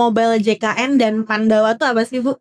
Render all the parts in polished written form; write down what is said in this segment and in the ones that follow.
Mobile JKN dan Pandawa tuh apa sih, Bu?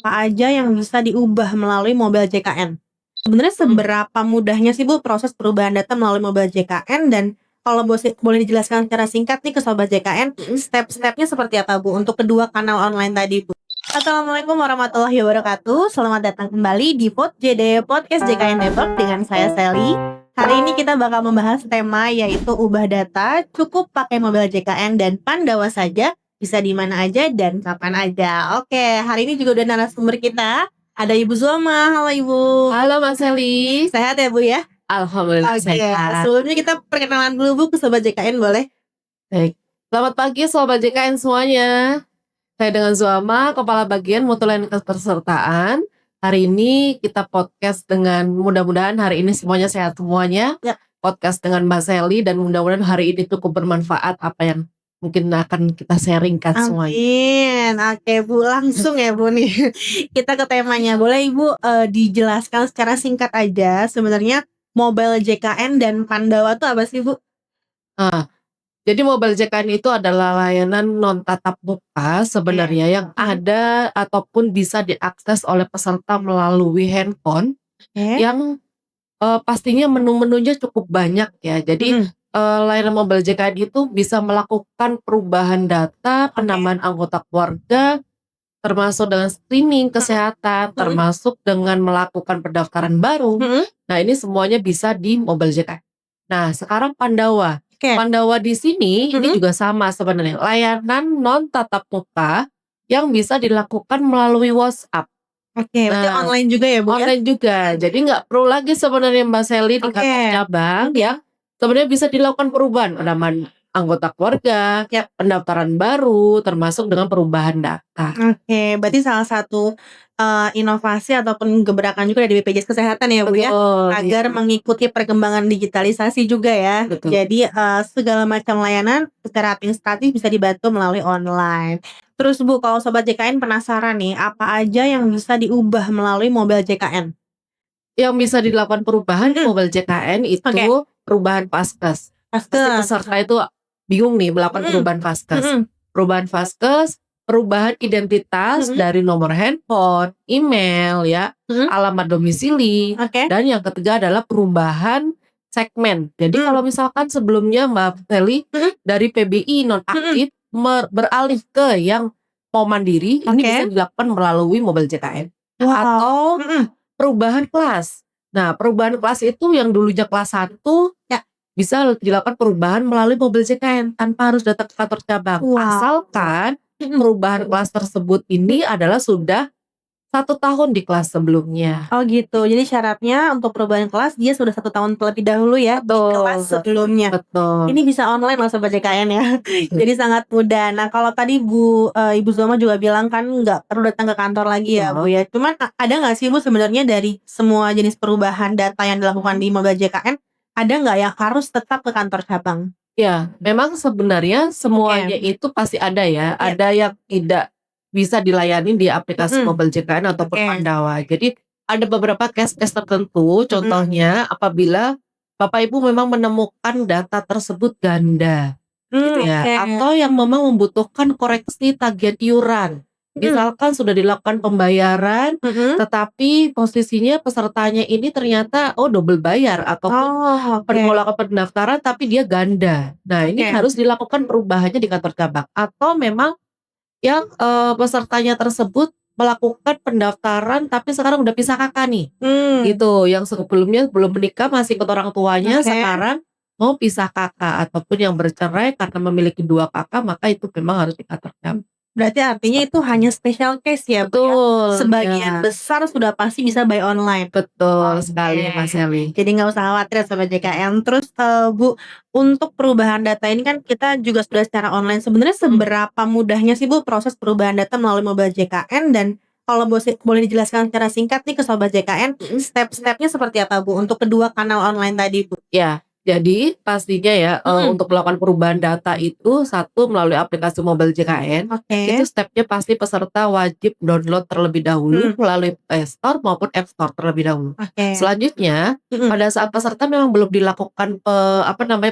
Apa aja yang bisa diubah melalui mobile JKN? Sebenarnya seberapa mudahnya sih, Bu, proses perubahan data melalui mobile JKN, dan kalau boleh dijelaskan secara singkat nih ke sobat JKN, step-stepnya seperti apa, Bu, untuk kedua kanal online tadi, Bu? Assalamualaikum warahmatullahi wabarakatuh. Selamat datang kembali di JD Podcast JKN Depok dengan saya Sally. Hari ini kita bakal membahas tema yaitu ubah data cukup pakai mobile JKN dan Pandawa saja, bisa di mana aja dan kapan aja. Oke, hari ini juga udah narasumber kita. Ada Ibu Zulma. Halo Ibu. Halo Mas Sally. Sehat ya Bu ya? Alhamdulillah Oke, sehat. sebelumnya kita perkenalan dulu Bu ke sobat JKN, boleh? Baik. Selamat pagi sobat JKN semuanya. Saya dengan Zulma, Kepala Bagian Mutu Layanan Kepesertaan. Hari ini kita podcast dengan mudah-mudahan hari ini semuanya sehat semuanya. Ya. Podcast dengan Mbak Sally dan mudah-mudahan hari ini cukup bermanfaat apa yang mungkin akan kita sharingkan semuanya. Amin. Oke Bu, langsung ya Bu nih. Kita ke temanya. Boleh Ibu dijelaskan secara singkat aja sebenarnya mobile JKN dan Pandawa tuh apa sih Bu? Jadi mobile JKN itu adalah layanan non tatap muka sebenarnya yang ada ataupun bisa diakses oleh peserta melalui handphone yang pastinya menu-menunya cukup banyak ya. Jadi layanan mobile JKN itu bisa melakukan perubahan data, penambahan anggota keluarga, termasuk dengan screening kesehatan, termasuk dengan melakukan pendaftaran baru. Nah, ini semuanya bisa di mobile JKN. Nah, sekarang Pandawa. Pandawa di sini ini juga sama sebenarnya, layanan non tatap muka yang bisa dilakukan melalui WhatsApp. Oke, berarti Nah, online juga ya Bu ya? Online juga, jadi nggak perlu lagi sebenarnya Mbak Sally di kantor cabang yang sebenarnya bisa dilakukan perubahan penambahan anggota keluarga, pendaftaran baru, termasuk dengan perubahan data. Oke, berarti salah satu inovasi ataupun gebrakan juga dari BPJS Kesehatan ya Bu ya, agar mengikuti perkembangan digitalisasi juga ya. Betul. Jadi segala macam layanan secara administratif bisa dibantu melalui online. Terus Bu, kalau sobat JKN penasaran nih, apa aja yang bisa diubah melalui mobile JKN? Yang bisa dilakukan perubahan mobile JKN itu perubahan Paskes. Pasti peserta itu bingung nih melakukan perubahan Paskes. Perubahan Paskes, perubahan identitas dari nomor handphone, email ya, alamat domisili, dan yang ketiga adalah perubahan segmen. Jadi kalau misalkan sebelumnya Mbak Sally dari PBI nonaktif beralih ke yang mau mandiri, ini bisa dilakukan melalui mobile JKN. Atau perubahan kelas. Nah, perubahan kelas itu yang dulunya kelas 1 bisa dilakukan perubahan melalui mobile JKN tanpa harus datang ke kantor cabang. Asalkan perubahan kelas tersebut ini adalah sudah 1 tahun di kelas sebelumnya. Oh gitu, jadi syaratnya untuk perubahan kelas dia sudah 1 tahun terlebih dahulu ya di kelas sebelumnya. Betul. Ini bisa online loh sobat JKN ya. Jadi sangat mudah. Nah kalau tadi Ibu Zulma juga bilang kan nggak perlu datang ke kantor lagi ya Bu ya. Cuman ada nggak sih Bu sebenarnya dari semua jenis perubahan data yang dilakukan di mobile JKN, ada nggak yang harus tetap ke kantor cabang? Ya, memang sebenarnya semuanya itu pasti ada ya. Ada yang tidak bisa dilayani di aplikasi mobile JKN ataupun Pandawa. Jadi ada beberapa case-case tertentu, contohnya apabila Bapak Ibu memang menemukan data tersebut ganda, gitu ya, atau yang memang membutuhkan koreksi tagihan iuran. Misalkan sudah dilakukan pembayaran, tetapi posisinya pesertanya ini ternyata double bayar ataupun melakukan pendaftaran tapi dia ganda. Nah, ini harus dilakukan perubahannya di kantor cabang. Atau memang yang pesertanya tersebut melakukan pendaftaran tapi sekarang udah pisah kakak nih, gitu. Yang sebelumnya belum menikah masih ikut orang tuanya, sekarang mau pisah kakak ataupun yang bercerai karena memiliki 2 kakak, maka itu memang harus di kantor cabang. Berarti artinya itu hanya special case ya Bu ya? Betul. Sebagian besar sudah pasti bisa by online. Betul sekali Mas Sally. Jadi nggak usah khawatir sobat JKN. Terus Bu, untuk perubahan data ini kan kita juga sudah secara online. Sebenarnya seberapa mudahnya sih Bu proses perubahan data melalui mobile JKN, dan kalau boleh dijelaskan secara singkat nih ke sobat JKN, step-stepnya seperti apa Bu untuk kedua kanal online tadi Bu? Ya, jadi pastinya ya untuk melakukan perubahan data itu satu melalui aplikasi mobile JKN. Itu stepnya pasti peserta wajib download terlebih dahulu melalui Play Store maupun App Store terlebih dahulu. Selanjutnya pada saat peserta memang belum dilakukan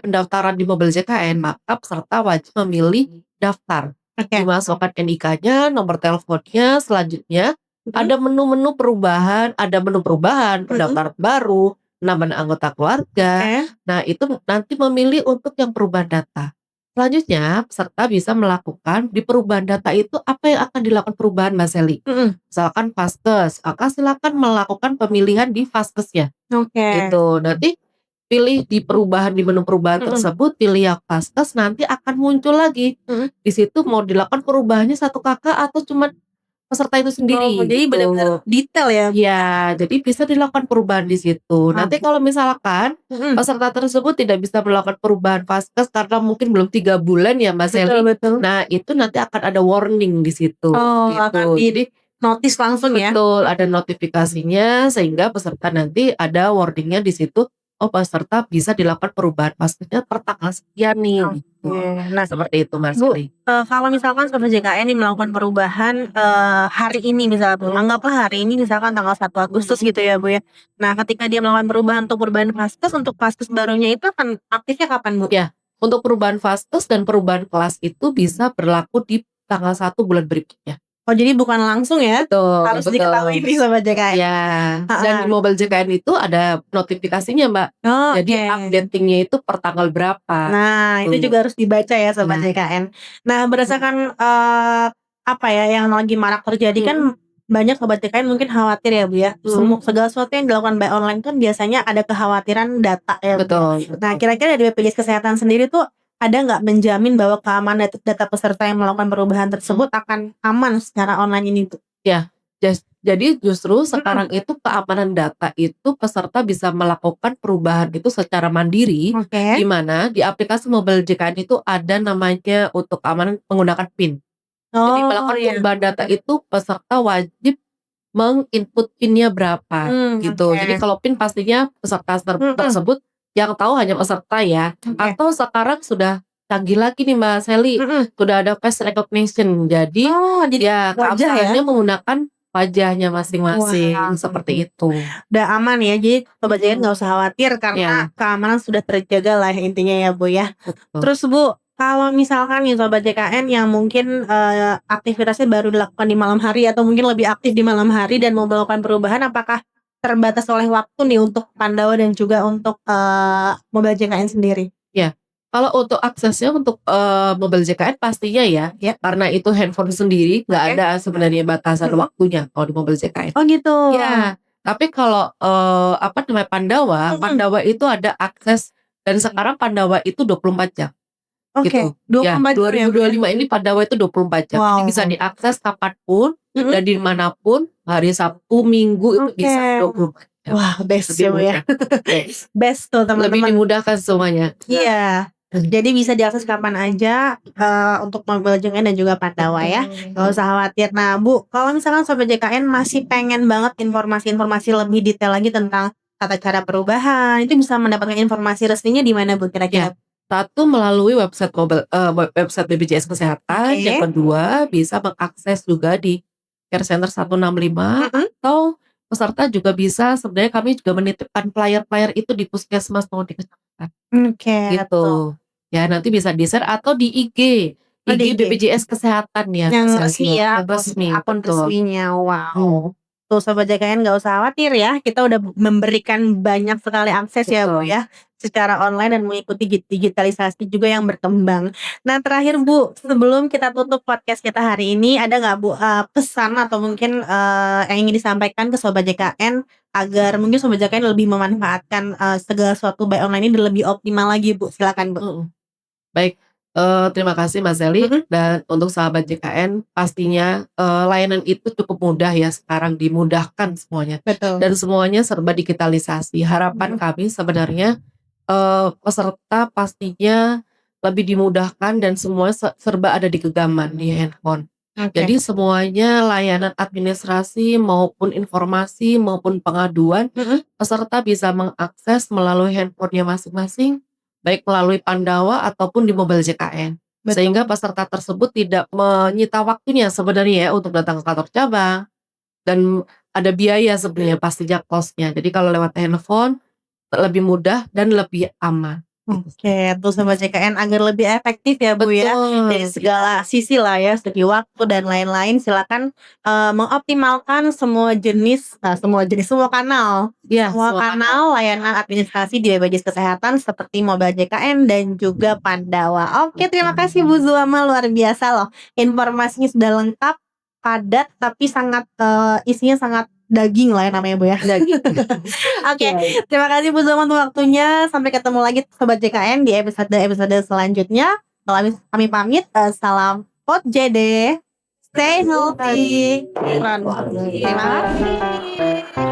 pendaftaran di mobile JKN, maka peserta wajib memilih daftar. Oke. dimasukkan NIK-nya, nomor teleponnya, selanjutnya ada menu-menu perubahan, pendaftaran baru, nambah anggota keluarga. Oke. Nah, itu nanti memilih untuk yang perubahan data. Selanjutnya, peserta bisa melakukan di perubahan data itu apa yang akan dilakukan perubahan, Mbak Sally. Misalkan Vaskes, maka silakan melakukan pemilihan di Vaskesnya. Oke. Itu nanti pilih di menu perubahan tersebut, pilih yang Vaskes, nanti akan muncul lagi. Di situ mau dilakukan perubahannya satu kakak atau cuma peserta itu sendiri. Oh, jadi gitu. benar-benar detail ya. Ya, jadi bisa dilakukan perubahan di situ. Nanti kalau misalkan peserta tersebut tidak bisa melakukan perubahan Vaskes karena mungkin belum 3 bulan ya, Mbak Sally. Betul. Nah, itu nanti akan ada warning di situ. Oh, gitu. akan Jadi notis langsung ya. betul, ada notifikasinya sehingga peserta nanti ada warningnya di situ. Oh, peserta bisa dilakukan perubahan Vaskesnya per tanggal sekian nih. Gitu. Nah, Seperti itu, Mas Bu, Sally. kalau misalkan Sobat JKN ini melakukan perubahan hari ini misalnya Bu, anggaplah hari ini misalkan tanggal 1 Agustus gitu ya Bu ya. Nah, ketika dia melakukan perubahan untuk perubahan Vaskes, untuk Vaskes barunya itu akan aktifnya kapan Bu? Ya, untuk perubahan Vaskes dan perubahan kelas itu bisa berlaku di tanggal 1 bulan berikutnya. Oh, jadi bukan langsung ya? Betul, Harus betul. diketahui nih Sobat JKN. Ya, dan di Mobile JKN itu ada notifikasinya, Mbak. Oh, Jadi oke. updatingnya itu per tanggal berapa. Nah, itu juga harus dibaca ya Sobat JKN. Nah, berdasarkan apa ya yang lagi marak terjadi kan banyak Sobat JKN mungkin khawatir ya Bu ya. Segala sesuatu yang dilakukan by online kan biasanya ada kekhawatiran data ya Bu. Betul. Nah, kira-kira dari BPJS Kesehatan sendiri tuh ada nggak menjamin bahwa keamanan data peserta yang melakukan perubahan tersebut akan aman secara online ini Bu? Ya, jadi justru sekarang itu keamanan data itu peserta bisa melakukan perubahan itu secara mandiri. Oke. Di mana di aplikasi Mobile JKN itu ada namanya untuk keamanan menggunakan PIN. Jadi melakukan perubahan data itu peserta wajib menginput PIN-nya berapa gitu. Jadi kalau PIN pastinya peserta tersebut yang tahu hanya peserta ya. Atau sekarang sudah canggih lagi nih Mbak Sally, sudah ada face recognition. Jadi ya keamanannya menggunakan wajahnya masing-masing. Seperti itu. Udah aman ya, jadi Sobat JKN nggak usah khawatir karena keamanan sudah terjaga lah intinya ya Bu ya. Betul. Terus Bu, kalau misalkan nih Sobat JKN yang mungkin aktivitasnya baru dilakukan di malam hari atau mungkin lebih aktif di malam hari dan mau melakukan perubahan, apakah terbatas oleh waktu nih untuk Pandawa dan juga untuk Mobile JKN sendiri? Ya, kalau untuk aksesnya untuk Mobile JKN pastinya ya, karena itu handphone sendiri nggak ada sebenarnya batasan waktunya kalau di Mobile JKN. Oh gitu. Ya, tapi kalau Pandawa itu ada akses dan sekarang Pandawa itu 24 jam. Oke, Gitu. 24 Ya, jam. 2025 ini Pandawa itu 24 jam. Jadi bisa diakses kapanpun dan dimanapun, hari Sabtu, Minggu itu bisa 24 jam. Wah, best Lebih ya Bu ya. Best tuh Lebih teman-teman. dimudahkan semuanya. Iya. Jadi bisa diakses kapan aja untuk Mobile JKN dan juga Pandawa ya. Gak usah khawatir. Nah Bu, kalau misalkan Sobat JKN masih pengen banget informasi-informasi lebih detail lagi tentang tata cara perubahan, itu bisa mendapatkan informasi resminya di mana Bu kira-kira? Satu melalui website website BPJS Kesehatan. Yang kedua bisa mengakses juga di Care Center 165 atau peserta juga bisa, sebenarnya kami juga menitipkan flyer-flyer itu di puskesmas maupun di kecamatan. Gitu. Ya, nanti bisa di-share atau di IG BPJS Kesehatan ya. Yang resmi ya, betul. akun resminya. Wow. Tuh Sobat JKN gak usah khawatir ya, kita udah memberikan banyak sekali akses ya Bu ya, secara online dan mengikuti digitalisasi juga yang berkembang. Nah terakhir Bu, sebelum kita tutup podcast kita hari ini, ada gak Bu pesan atau mungkin yang ingin disampaikan ke Sobat JKN agar mungkin Sobat JKN lebih memanfaatkan segala sesuatu by online ini lebih optimal lagi Bu? Silakan Bu. Baik, terima kasih Mas Sally. Dan untuk sahabat JKN pastinya layanan itu cukup mudah ya, sekarang dimudahkan semuanya. Betul. Dan semuanya serba digitalisasi. Harapan kami sebenarnya peserta pastinya lebih dimudahkan dan semua serba ada di genggaman di handphone. Jadi semuanya layanan administrasi maupun informasi maupun pengaduan peserta bisa mengakses melalui handphonenya masing-masing, baik melalui Pandawa ataupun di Mobile JKN. Sehingga peserta tersebut tidak menyita waktunya sebenarnya ya untuk datang ke kantor cabang. Dan ada biaya sebenarnya pastinya cost-nya. Jadi kalau lewat handphone lebih mudah dan lebih aman. Oke, tuh Sobat JKN agar lebih efektif ya Bu ya, dari Betul. segala sisi lah ya, segi waktu dan lain-lain silakan, mengoptimalkan semua kanal Iya, semua kanal. layanan administrasi di BPJS Kesehatan seperti Mobile JKN dan juga Pandawa. Oke, terima kasih Bu Zuama, luar biasa loh, informasinya sudah lengkap, padat, tapi sangat, isinya sangat daging lah ya namanya Bu ya. Oke, Oke. terima kasih Bu Zoma untuk waktunya. Sampai ketemu lagi Sobat JKN di episode selanjutnya. Kalau kami pamit, salam Pod JD, stay healthy, run. Terima kasih.